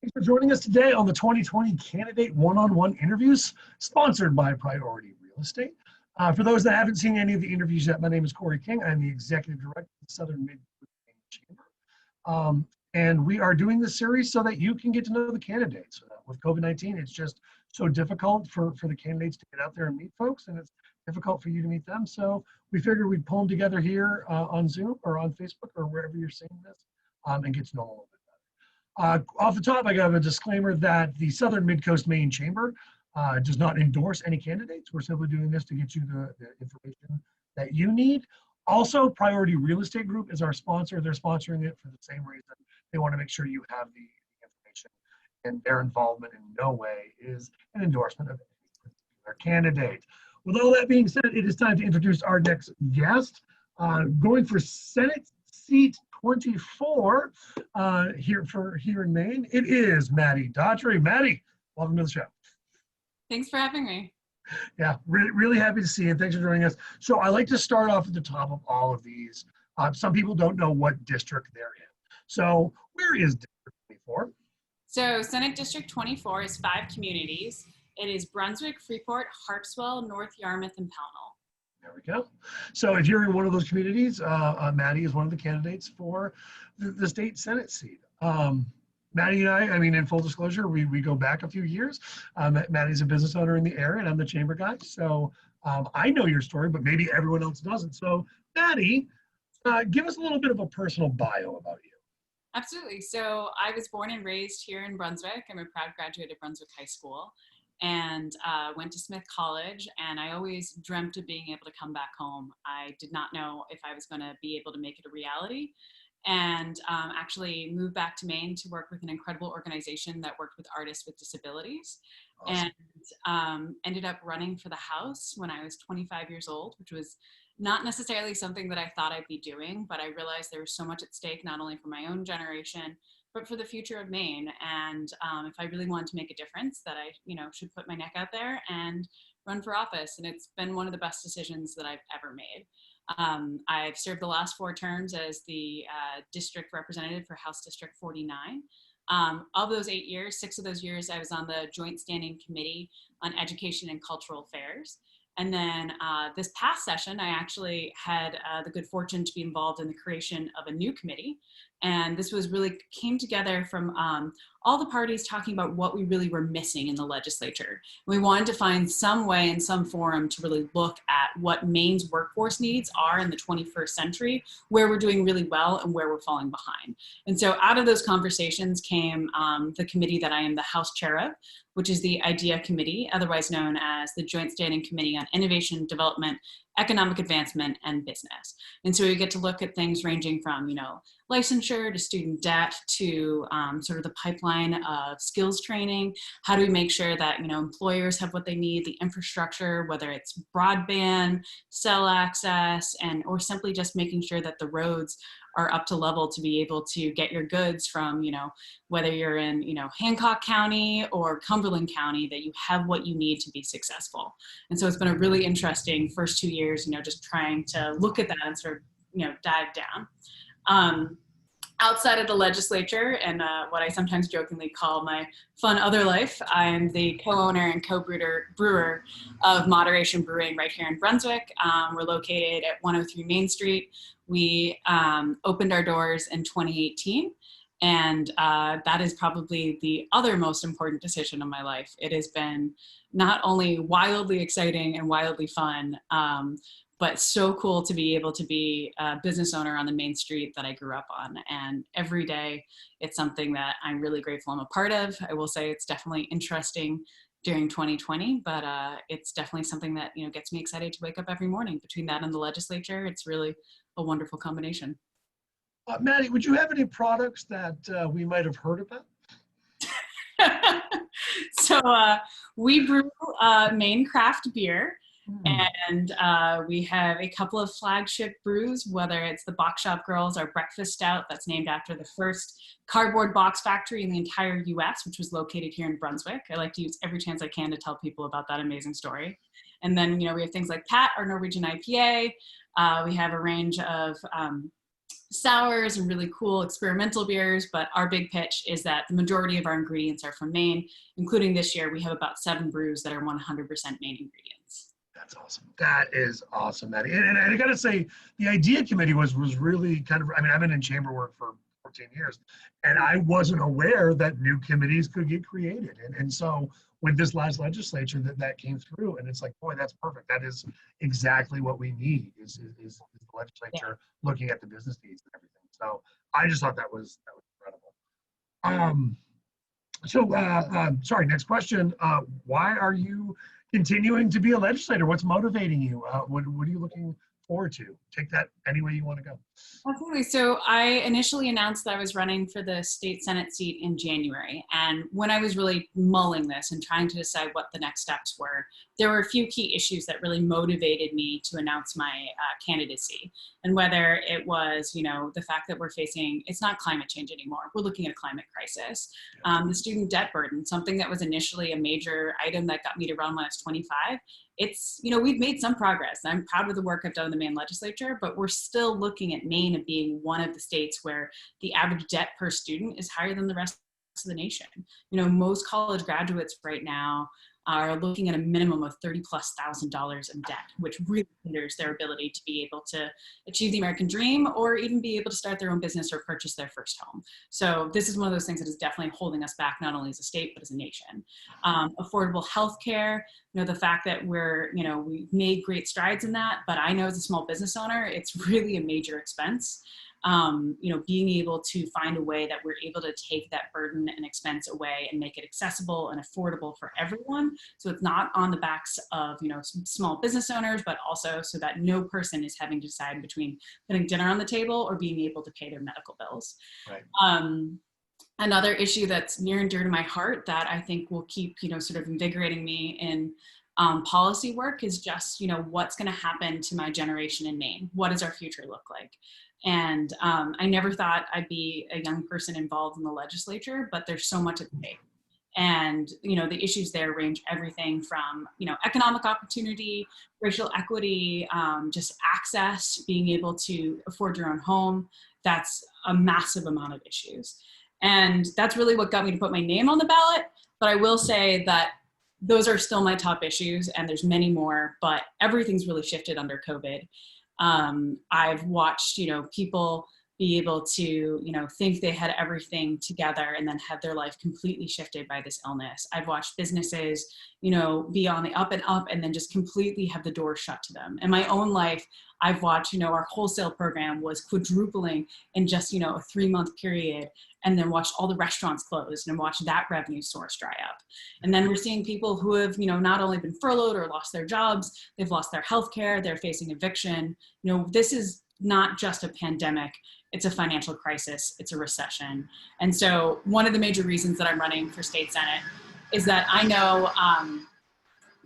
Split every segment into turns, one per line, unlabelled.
Thanks for joining us today on the 2020 Candidate One-on-One Interviews, sponsored by Priority Real Estate. For those that haven't seen any of the interviews yet, my name is Cory King. I'm the Executive Director of the Southern Mid-Coast Chamber. And we are doing this series so that you can get to know the candidates. With COVID-19, it's just so difficult for the candidates to get out there and meet folks, and it's difficult for you to meet them. So we figured we'd pull them together here on Zoom or on Facebook or wherever you're seeing this and get to know them a little bit better. Off the top, I got a disclaimer that the Southern Mid-Coast Maine Chamber does not endorse any candidates. We're simply doing this to get you the information that you need. Also, Priority Real Estate Group is our sponsor. They're sponsoring it for the same reason. They want to make sure you have the information, and their involvement in no way is an endorsement of any particular candidate. With all that being said, it is time to introduce our next guest. Going for Senate seat 24 here in Maine, it is Mattie Daughtry. Mattie, welcome to the show.
Thanks for having me.
Yeah, really happy to see you. Thanks for joining us. So I like to start off at the top of all of these. Some people don't know what district they're in. So where is District 24?
So Senate District 24 is 5 communities. It is Brunswick, Freeport, Harpswell, North Yarmouth, and Pownal.
There we go. So if you're in one of those communities, Mattie is one of the candidates for the state Senate seat. Mattie and I mean, in full disclosure, we go back a few years. Mattie's a business owner in the area, and I'm the chamber guy. So I know your story, but maybe everyone else doesn't. So Mattie, give us a little bit of a personal bio about you.
Absolutely. So I was born and raised here in Brunswick. I'm a proud graduate of Brunswick High School and went to Smith College. And I always dreamt of being able to come back home. I did not know if I was going to be able to make it a reality. And actually moved back to Maine to work with an incredible organization that worked with artists with disabilities. Awesome. And ended up running for the House when I was 25 years old, which was not necessarily something that I thought I'd be doing, but I realized there was so much at stake, not only for my own generation, but for the future of Maine. And if I really wanted to make a difference, that I, should put my neck out there and run for office. And it's been one of the best decisions that I've ever made. I've served the last 4 terms as the district representative for House District 49. Of those 8 years, 6 of those years, I was on the Joint Standing Committee on Education and Cultural Affairs. And then this past session, I actually had the good fortune to be involved in the creation of a new committee. And this was really came together from all the parties talking about what we really were missing in the legislature. We wanted to find some way and some forum to really look at what Maine's workforce needs are in the 21st century, where we're doing really well and where we're falling behind. And so out of those conversations came the committee that I am the House Chair of, which is the IDEA Committee, otherwise known as the Joint Standing Committee on Innovation, Development, Economic Advancement, and Business. And so we get to look at things ranging from, licensure to student debt to sort of the pipeline of skills training. How do we make sure that, employers have what they need, the infrastructure, whether it's broadband, cell access, or simply just making sure that the roads are up to level to be able to get your goods from, whether you're in, Hancock County or Cumberland County, that you have what you need to be successful. And so it's been a really interesting first 2 years, just trying to look at that and sort of, dive down. Outside of the legislature and what I sometimes jokingly call my fun other life, I'm the co-owner and co-brewer of Moderation Brewing right here in Brunswick. We're located at 103 Main Street. We opened our doors in 2018, and that is probably the other most important decision of my life. It has been not only wildly exciting and wildly fun, but so cool to be able to be a business owner on the main street that I grew up on. And every day it's something that I'm really grateful I'm a part of. I will say it's definitely interesting during 2020, but it's definitely something that, gets me excited to wake up every morning. Between that and the legislature, it's really a wonderful combination.
Mattie, would you have any products that we might have heard about?
So we brew Maine craft beer. And we have a couple of flagship brews, whether it's the Box Shop Girls, our breakfast stout that's named after the first cardboard box factory in the entire US, which was located here in Brunswick. I like to use every chance I can to tell people about that amazing story. And then, we have things like Pat, our Norwegian IPA. We have a range of sours and really cool experimental beers, but our big pitch is that the majority of our ingredients are from Maine, including this year, we have about 7 brews that are 100% Maine ingredients.
That's awesome. That is awesome, Mattie. And I got to say, the idea committee was really kind of, I mean, I've been in chamber work for 14 years, and I wasn't aware that new committees could get created. And so with this last legislature that came through, and it's like, boy, that's perfect. That is exactly what we need is the legislature looking at the business needs and everything. So I just thought that was incredible. Sorry, next question. Why are you continuing to be a legislator? What's motivating you? What are you looking forward to? Take that any way you want to go.
Absolutely. So I initially announced that I was running for the state Senate seat in January. And when I was really mulling this and trying to decide what the next steps were, there were a few key issues that really motivated me to announce my candidacy. And whether it was, the fact that we're facing, it's not climate change anymore. We're looking at a climate crisis. The student debt burden, something that was initially a major item that got me to run when I was 25. It's, we've made some progress. I'm proud of the work I've done in the Maine legislature, but we're still looking at Maine as being one of the states where the average debt per student is higher than the rest of the nation. Most college graduates right now are looking at a minimum of $30,000+ in debt, which really hinders their ability to be able to achieve the American dream or even be able to start their own business or purchase their first home. So this is one of those things that is definitely holding us back, not only as a state, but as a nation. Affordable healthcare, the fact that we've made great strides in that, but I know as a small business owner, it's really a major expense. Being able to find a way that we're able to take that burden and expense away and make it accessible and affordable for everyone. So it's not on the backs of, small business owners, but also so that no person is having to decide between putting dinner on the table or being able to pay their medical bills.
Right.
Another issue that's near and dear to my heart that I think will keep, sort of invigorating me in policy work is just, what's going to happen to my generation in Maine? What does our future look like? And I never thought I'd be a young person involved in the legislature, but there's so much at stake. And, the issues there range everything from, economic opportunity, racial equity, just access, being able to afford your own home. That's a massive amount of issues. And that's really what got me to put my name on the ballot. But I will say that those are still my top issues, and there's many more, but everything's really shifted under COVID. I've watched, people be able to, think they had everything together and then have their life completely shifted by this illness. I've watched businesses, be on the up and then just completely have the door shut to them. In my own life, I've watched, our wholesale program was quadrupling in just, a 3-month period, and then watched all the restaurants close and watched that revenue source dry up. And then we're seeing people who have, not only been furloughed or lost their jobs, they've lost their health care, they're facing eviction. This is not just a pandemic, it's a financial crisis, it's a recession. And so one of the major reasons that I'm running for state Senate is that I know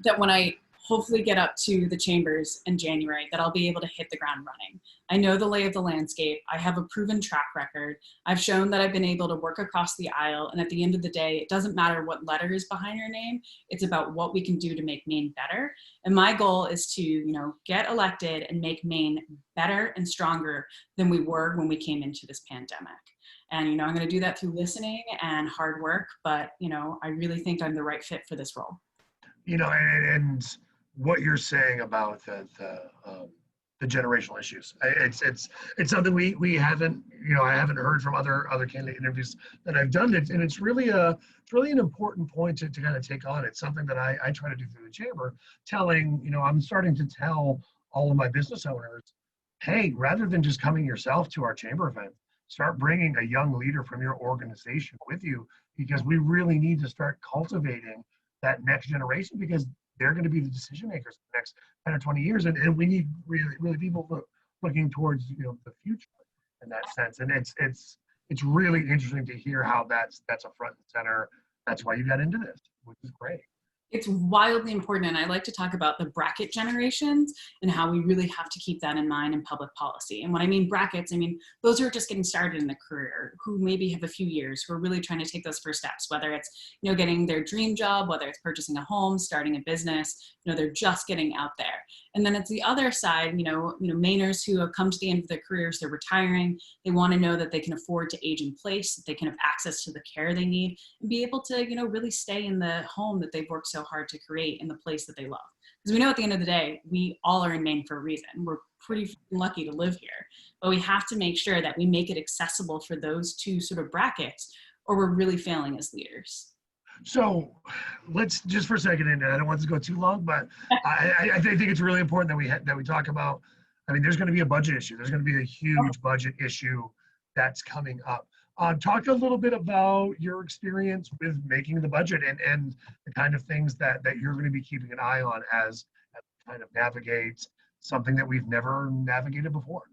that when I hopefully get up to the chambers in January, that I'll be able to hit the ground running. I know the lay of the landscape. I have a proven track record. I've shown that I've been able to work across the aisle. And at the end of the day, it doesn't matter what letter is behind your name. It's about what we can do to make Maine better. And my goal is to, get elected and make Maine better and stronger than we were when we came into this pandemic. And, I'm going to do that through listening and hard work. But, I really think I'm the right fit for this role.
And what you're saying about the generational issues, it's something we haven't, I haven't heard from other candidate interviews that I've done, and it's really an important point to kind of take on. It's something that I try to do through the chamber, telling, I'm starting to tell all of my business owners, hey, rather than just coming yourself to our chamber event, start bringing a young leader from your organization with you, because we really need to start cultivating that next generation, because they're going to be the decision makers for the next 10 or 20 years. And we need really people looking towards, the future in that sense. And it's really interesting to hear how that's a front and center. That's why you got into this, which is great.
It's wildly important. And I like to talk about the bracket generations and how we really have to keep that in mind in public policy. And when I mean brackets, I mean those who are just getting started in the career, who maybe have a few years, who are really trying to take those first steps, whether it's, getting their dream job, whether it's purchasing a home, starting a business, they're just getting out there. And then it's the other side, Mainers who have come to the end of their careers, they're retiring. They want to know that they can afford to age in place, that they can have access to the care they need, and be able to, really stay in the home that they've worked so hard to create in the place that they love. Because we know at the end of the day, we all are in Maine for a reason. We're pretty lucky to live here, but we have to make sure that we make it accessible for those two sort of brackets, or we're really failing as leaders.
So let's just for a second, and I don't want this to go too long, but I think it's really important that we talk about. I mean, there's going to be a budget issue. There's going to be a huge budget issue that's coming up. Talk a little bit about your experience with making the budget and the kind of things that you're going to be keeping an eye on as kind of navigate something that we've never navigated before.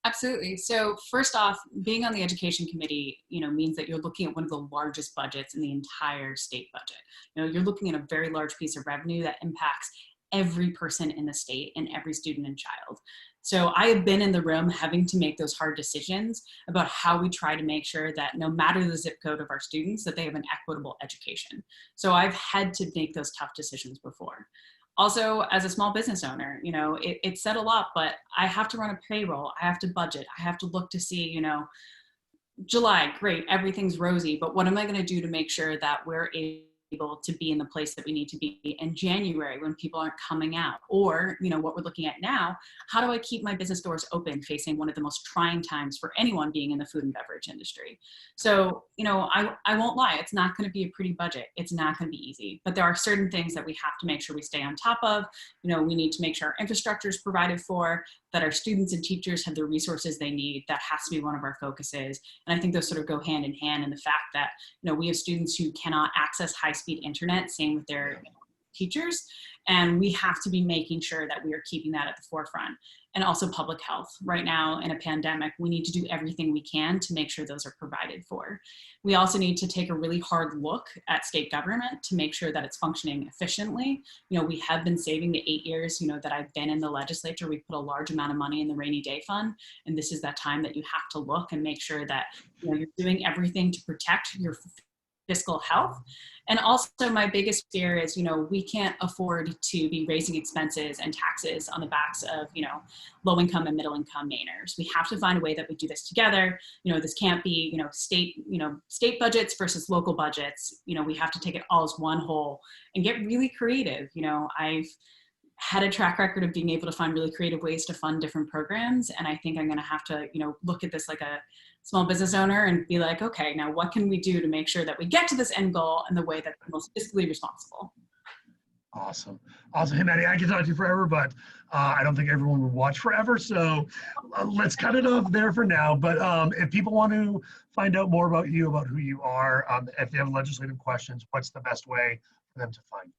Absolutely. So first off, being on the education committee, means that you're looking at one of the largest budgets in the entire state budget. You're looking at a very large piece of revenue that impacts every person in the state and every student and child. So I have been in the room having to make those hard decisions about how we try to make sure that no matter the zip code of our students, that they have an equitable education. So I've had to make those tough decisions before. Also, as a small business owner, it's said a lot, but I have to run a payroll. I have to budget. I have to look to see, July, great, everything's rosy, but what am I going to do to make sure that we're able to be in the place that we need to be in January when people aren't coming out? Or, what we're looking at now, how do I keep my business doors open facing one of the most trying times for anyone being in the food and beverage industry? So, I won't lie, it's not going to be a pretty budget. It's not going to be easy, but there are certain things that we have to make sure we stay on top of. We need to make sure our infrastructure is provided for, that our students and teachers have the resources they need. That has to be one of our focuses. And I think those sort of go hand in hand in the fact that, we have students who cannot access high-speed internet, same with their teachers. And we have to be making sure that we are keeping that at the forefront. And also public health. Right now in a pandemic, we need to do everything we can to make sure those are provided for. We also need to take a really hard look at state government to make sure that it's functioning efficiently. We have been saving the 8 years, that I've been in the legislature. We put a large amount of money in the rainy day fund. And this is that time that you have to look and make sure that, you're doing everything to protect your fiscal health. And also my biggest fear is, we can't afford to be raising expenses and taxes on the backs of, low income and middle income Mainers. We have to find a way that we do this together. This can't be, state budgets versus local budgets. We have to take it all as one whole and get really creative. I've had a track record of being able to find really creative ways to fund different programs. And I think I'm going to have to, look at this like a small business owner and be like, okay, now what can we do to make sure that we get to this end goal in the way that's most fiscally responsible?
Awesome. Hey, Mattie, I could talk to you forever, but I don't think everyone would watch forever. So let's cut it off there for now. But if people want to find out more about you, about who you are, if they have legislative questions, what's the best way for them to find you?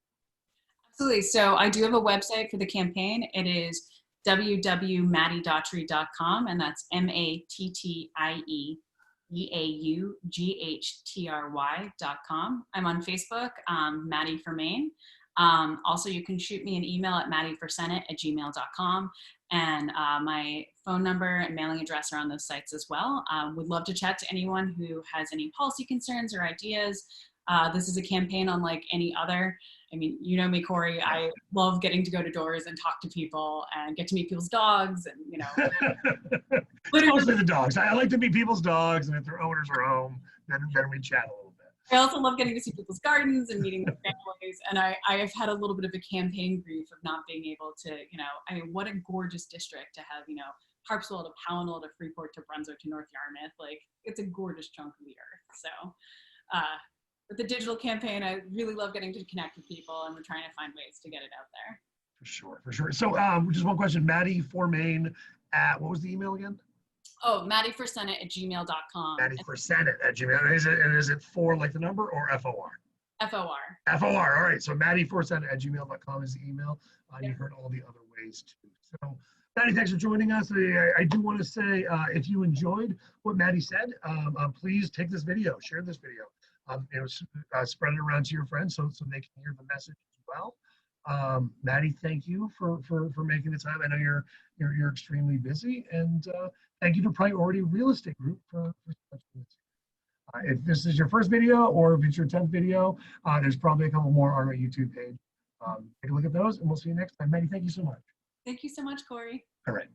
Absolutely. So I do have a website for the campaign. It is www.mattiedaughtry.com, and that's MattieDaughtry.com. I'm on Facebook, Mattie for Maine. Also, you can shoot me an email at mattieforsenate@gmail.com, and my phone number and mailing address are on those sites as well. Would love to chat to anyone who has any policy concerns or ideas. This is a campaign unlike any other. I mean, you know me, Cory. I love getting to go to doors and talk to people and get to meet people's dogs and,
Mostly the dogs. I like to meet people's dogs, and if their owners are home, then we chat a little bit.
I also love getting to see people's gardens and meeting their families. And I have had a little bit of a campaign grief of not being able to, what a gorgeous district to have, Harpswell to Pownal to Freeport to Brunswick to North Yarmouth. Like, it's a gorgeous chunk of the earth. So, with the digital campaign, I really love getting to connect with people, and we're trying to find ways to get it out there.
For sure. So just one question, Mattie for Maine at, what was the email again?
Oh, MattieForSenate@gmail.com.
MattieForSenate@gmail. Is it for like the number or FOR?
FOR.
FOR. All right. So MattieForSenate@gmail.com is the email. You heard all the other ways too. So Mattie, thanks for joining us. I do want to say, if you enjoyed what Mattie said, please take this video, share this video. Spread it around to your friends so they can hear the message as well. Mattie, thank you for making the time. I know you're extremely busy, and thank you to Priority Real Estate Group for this. If this is your first video or if it's your 10th video, there's probably a couple more on our YouTube page. Take a look at those, and we'll see you next time. Mattie, thank you so much.
Thank you so much, Cory.
All right.